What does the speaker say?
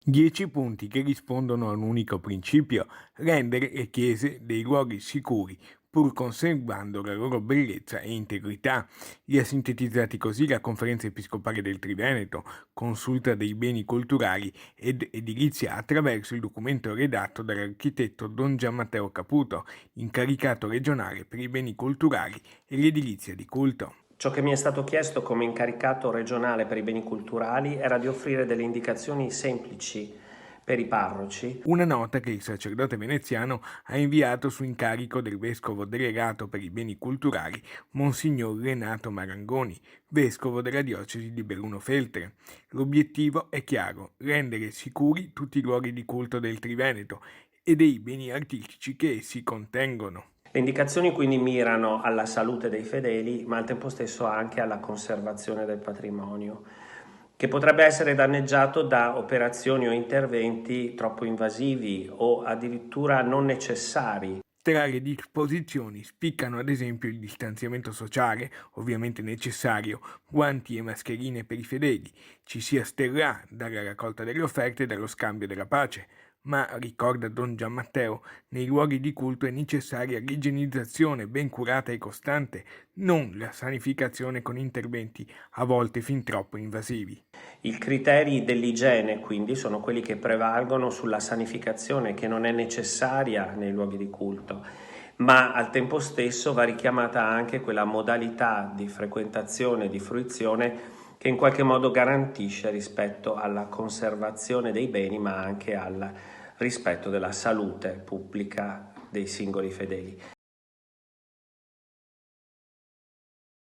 10 punti che rispondono a un unico principio: rendere le chiese dei luoghi sicuri, pur conservando la loro bellezza e integrità. Li ha sintetizzati così la Conferenza Episcopale del Triveneto, consulta dei beni culturali ed edilizia, attraverso il documento redatto dall'architetto Don Gianmatteo Caputo, incaricato regionale per i beni culturali e l'edilizia di culto. Ciò che mi è stato chiesto come incaricato regionale per i beni culturali era di offrire delle indicazioni semplici per i parroci. Una nota che il sacerdote veneziano ha inviato su incarico del vescovo delegato per i beni culturali, Monsignor Renato Marangoni, vescovo della diocesi di Belluno-Feltre. L'obiettivo è chiaro: rendere sicuri tutti i luoghi di culto del Triveneto e dei beni artistici che essi contengono. Le indicazioni quindi mirano alla salute dei fedeli, ma al tempo stesso anche alla conservazione del patrimonio, che potrebbe essere danneggiato da operazioni o interventi troppo invasivi o addirittura non necessari. Tra le disposizioni spiccano ad esempio il distanziamento sociale, ovviamente necessario, guanti e mascherine per i fedeli. Ci si asterrà dalla raccolta delle offerte e dallo scambio della pace. Ma, ricorda Don Gianmatteo, nei luoghi di culto è necessaria l'igienizzazione ben curata e costante, non la sanificazione con interventi a volte fin troppo invasivi. I criteri dell'igiene quindi sono quelli che prevalgono sulla sanificazione che non è necessaria nei luoghi di culto, ma al tempo stesso va richiamata anche quella modalità di frequentazione e di fruizione che in qualche modo garantisce rispetto alla conservazione dei beni, ma anche al rispetto della salute pubblica dei singoli fedeli.